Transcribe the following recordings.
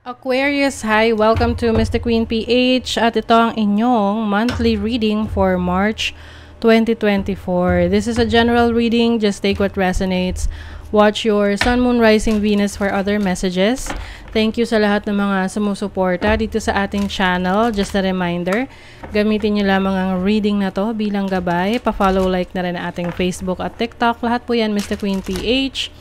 Aquarius, hi! Welcome to Mr. Queen PH at ito ang inyong monthly reading for March 2024. This is a general reading, just take what resonates. Watch your Sun, Moon, Rising, Venus for other messages. Thank you sa lahat ng mga sumusuporta dito sa ating channel. Just a reminder, gamitin nyo lamang ang reading na to bilang gabay. Pa-follow, like na rin ang ating Facebook at TikTok. Lahat po yan Mr. Queen PH.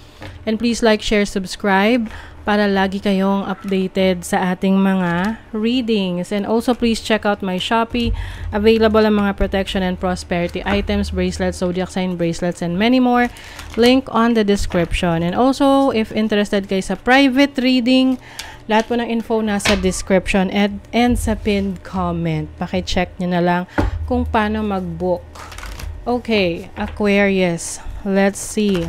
And please like, share, subscribe para lagi kayong updated sa ating mga readings. And also please check out my Shopee. Available ang mga protection and prosperity items, bracelets, zodiac sign bracelets, and many more. Link on the description. And also, if interested kayo sa private reading, lahat po ng info nasa description and sa pinned comment. Paki-check nyo na lang kung paano mag-book. Okay, Aquarius. Let's see.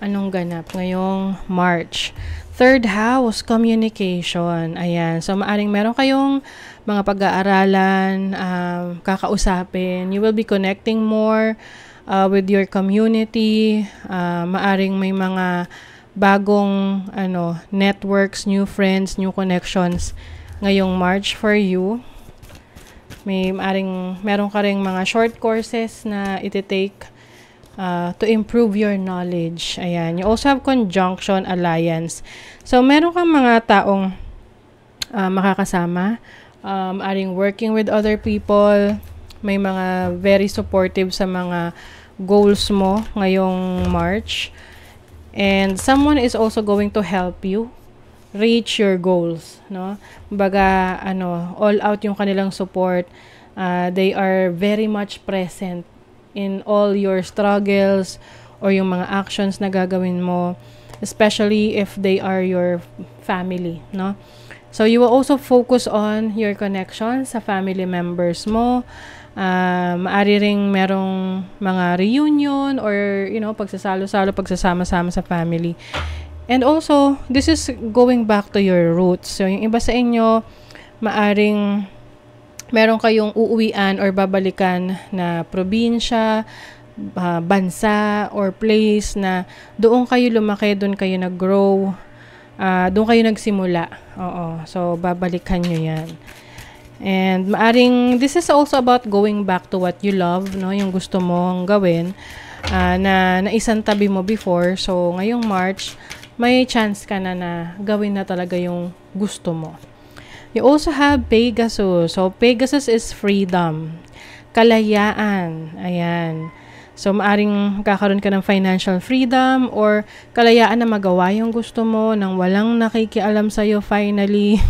Anong ganap ngayong March? Third house, communication. Ayan. So, maaring meron kayong mga pag-aaralan, kakausapin. You will be connecting more with your community. Maaring may mga bagong networks, new friends, new connections ngayong March for you. Meron ka ring mga short courses na iti-take to improve your knowledge. Ayan. You also have conjunction alliance. So, meron kang mga taong makakasama. Aring working with other people. May mga very supportive sa mga goals mo ngayong March. And someone is also going to help you reach your goals. No? Baga, all out yung kanilang support. They are very much present in all your struggles or yung mga actions na gagawin mo, especially if they are your family, no? So, you will also focus on your connections sa family members mo. Maari ring merong mga reunion or, pagsasalo-salo, pagsasama-sama sa family. And also, this is going back to your roots. So, yung iba sa inyo, maaring meron kayong uuwian or babalikan na probinsya, bansa, or place na doon kayo lumaki, doon kayo nag-grow, doon kayo nagsimula. Oo. So, babalikan nyo yan. And maaring, this is also about going back to what you love, no? Yung gusto mong gawin, na naisang tabi mo before. So, ngayong March, may chance ka na gawin na talaga yung gusto mo. You also have Pegasus. So, Pegasus is freedom. Kalayaan. Ayan. So, maaring kakaroon ka ng financial freedom or kalayaan na magawa yung gusto mo nang walang nakikialam sa'yo finally.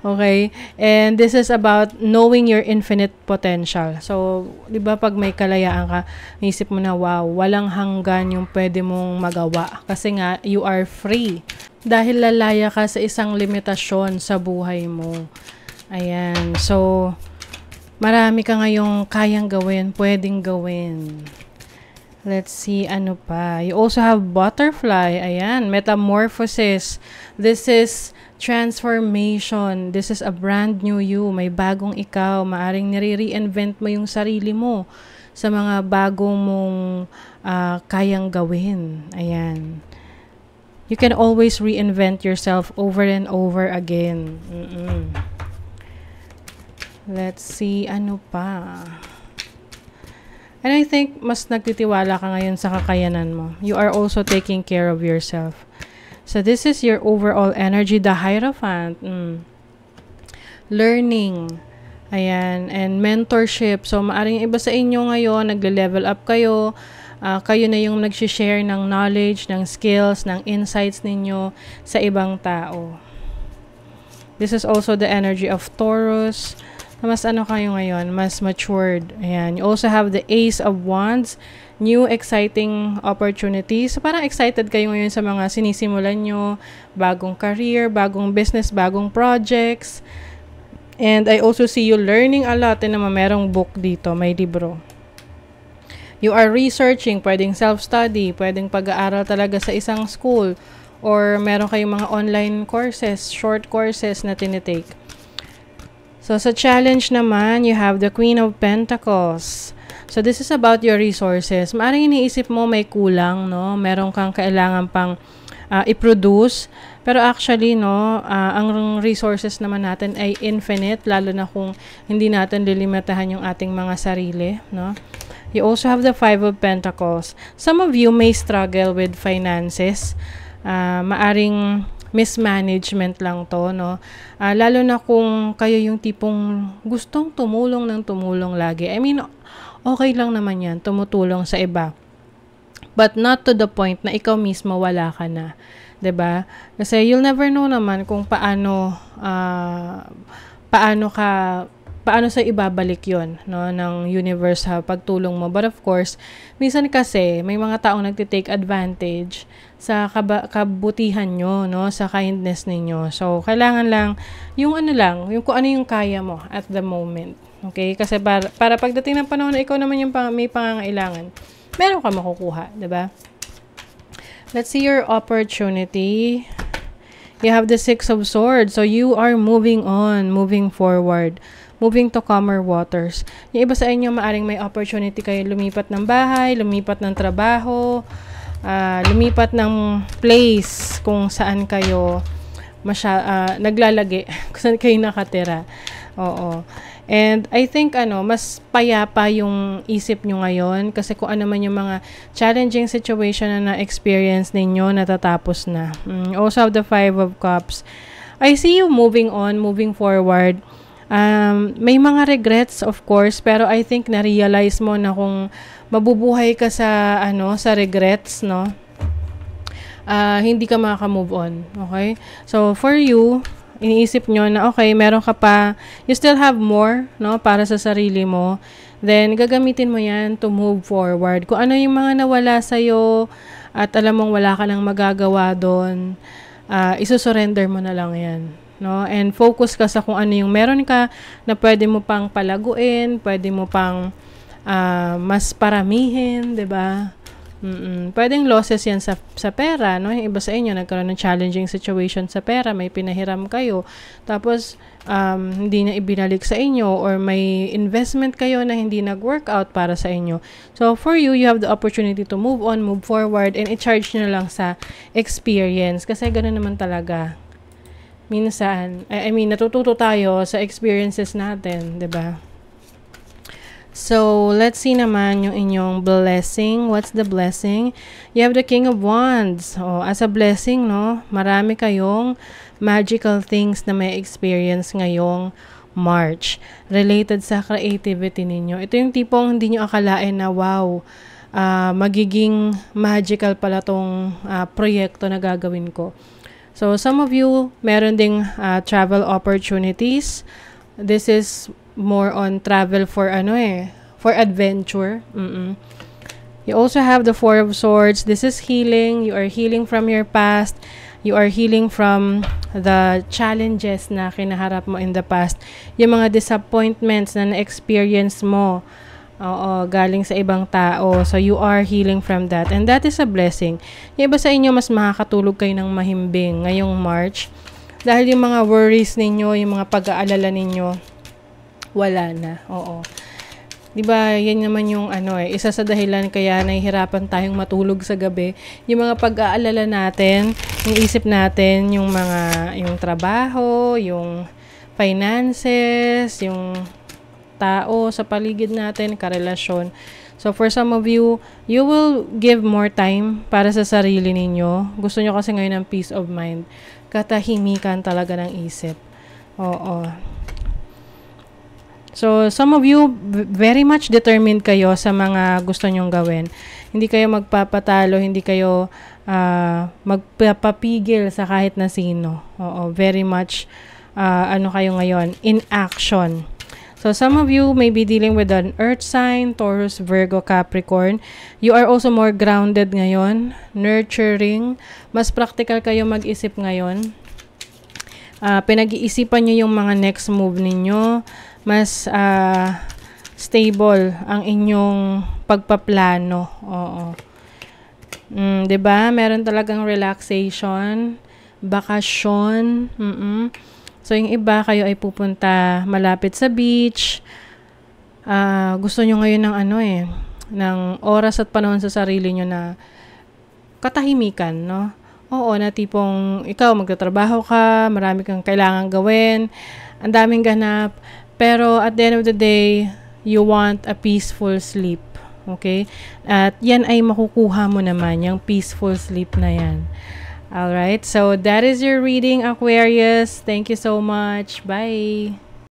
Okay? And this is about knowing your infinite potential. So, di ba pag may kalayaan ka, isip mo na, wow, walang hanggan yung pwede mong magawa. Kasi nga, you are free. Dahil lalaya ka sa isang limitasyon sa buhay mo. Ayan. So, marami ka ngayong kayang gawin, pwedeng gawin. Let's see, ano pa. You also have butterfly. Ayan. Metamorphosis. This is transformation. This is a brand new you. May bagong ikaw. Maaring nire-reinvent mo yung sarili mo sa mga bagong mong kayang gawin. Ayan. You can always reinvent yourself over and over again. Let's see, ano pa. And I think mas nagtitiwala ka ngayon sa kakayanan mo. You are also taking care of yourself. So this is your overall energy, the Hierophant. Learning. Ayan. And mentorship. So maaring iba sa inyo ngayon, nagle-level up kayo. Kayo na yung nag-share ng knowledge, ng skills, ng insights ninyo sa ibang tao. This is also the energy of Taurus. Mas kayo ngayon, mas matured. Ayan. You also have the Ace of Wands, new exciting opportunities. So, parang excited kayo ngayon sa mga sinisimulan nyo, bagong career, bagong business, bagong projects. And I also see you learning a lot. Naman merong book dito, may libro. You are researching, pwedeng self-study, pwedeng pag-aaral talaga sa isang school, or meron kayong mga online courses, short courses na tinitake. So, sa challenge naman, you have the Queen of Pentacles. So, this is about your resources. Maaaring iniisip mo may kulang, no? Meron kang kailangan pang i-produce. Pero actually, no, ang resources naman natin ay infinite, lalo na kung hindi natin lilimitahan yung ating mga sarili, no? You also have the Five of Pentacles. Some of you may struggle with finances. Maaring mismanagement lang to, no? Lalo na kung kayo yung tipong gustong tumulong ng tumulong lagi. I mean, okay lang naman yan, tumutulong sa iba. But not to the point na ikaw mismo wala ka na. 'Di ba? Kasi you'll never know naman kung paano sa ibabalik 'yon, no, ng universe sa pagtulong mo. But of course, minsan kasi may mga taong nagte-take advantage sa kabutihan nyo, no, sa kindness ninyo. So kailangan lang yung kung ano yung kaya mo at the moment. Okay? Kasi para pagdating ng panahon na ikaw naman yung may pangangailangan, meron ka makukuha, 'di ba? Let's see your opportunity. You have the Six of Swords. So, you are moving on, moving forward, moving to calmer waters. Yung iba sa inyo, maaring may opportunity kayo lumipat ng bahay, lumipat ng trabaho, lumipat ng place kung saan kayo naglalagi, kung saan kayo nakatira. Oo. And I think mas payapa yung isip nyo ngayon kasi kung ano man yung mga challenging situation na na-experience ninyo, natatapos na. Also have the Five of Cups. I see you moving on, moving forward. May mga regrets of course, pero I think na-realize mo na kung mabubuhay ka sa regrets, no? Hindi ka makaka-move on. Okay? So for you, iniisip nyo na okay, meron ka pa, you still have more, no, para sa sarili mo, then gagamitin mo yan to move forward. Kung ano yung mga nawala sa'yo at alam mong wala ka nang magagawa doon, isusurrender mo na lang yan, no, and focus ka sa kung ano yung meron ka na pwede mo pang palaguin, pwede mo pang mas paramihin, 'di ba? Pwedeng losses yan sa pera, no? Yung iba sa inyo, nagkaroon ng challenging situation sa pera, may pinahiram kayo, tapos hindi na ibinalik sa inyo, or may investment kayo na hindi nag-work out para sa inyo. So, for you, you have the opportunity to move on, move forward, and i-charge nyo lang sa experience. Kasi gano'n naman talaga. Minsan, natututo tayo sa experiences natin, 'di ba? So, let's see naman yung inyong blessing. What's the blessing? You have the King of Wands. As a blessing, no? Marami kayong magical things na may experience ngayong March related sa creativity ninyo. Ito yung tipong hindi nyo akalain na wow, magiging magical pala tong proyekto na gagawin ko. So, some of you, meron ding travel opportunities. This is more on travel for for adventure. You also have the Four of Swords. This is healing. You are healing from your past. You are healing from the challenges na kinaharap mo in the past. Yung mga disappointments na na-experience mo, galing sa ibang tao. So, you are healing from that. And that is a blessing. Yung iba sa inyo, mas makakatulog kayo ng mahimbing ngayong March. Dahil yung mga worries ninyo, yung mga pag-aalala ninyo, wala na. Oo. 'Di ba? Yan naman yung isa sa dahilan kaya nahihirapan tayong matulog sa gabi. Yung mga pag-aalala natin, yung isip natin, yung trabaho, yung finances, yung tao sa paligid natin, karelasyon. So for some of you, you will give more time para sa sarili ninyo. Gusto nyo kasi ngayon ng peace of mind. Katahimikan talaga ng isip. Oo. So, some of you, very much determined kayo sa mga gusto nyong gawin. Hindi kayo magpapatalo, hindi kayo magpapapigil sa kahit na sino. Oo, very much, kayo ngayon, in action. So, some of you may be dealing with an earth sign, Taurus, Virgo, Capricorn. You are also more grounded ngayon, nurturing. Mas practical kayo mag-isip ngayon. Pinag-iisipan nyo yung mga next move ninyo. Mas stable ang inyong pagpaplano. Oo. 'Di ba? Meron talagang relaxation, bakasyon. So yung iba kayo ay pupunta malapit sa beach. Gusto nyo ngayon ng ng oras at panahon sa sarili nyo na katahimikan, no? Oo, na tipong ikaw magtatrabaho ka, marami kang kailangang gawin, ang daming ganap, pero at the end of the day, you want a peaceful sleep. Okay? At yan ay makukuha mo naman, yung peaceful sleep na yan. Alright, so that is your reading, Aquarius. Thank you so much. Bye!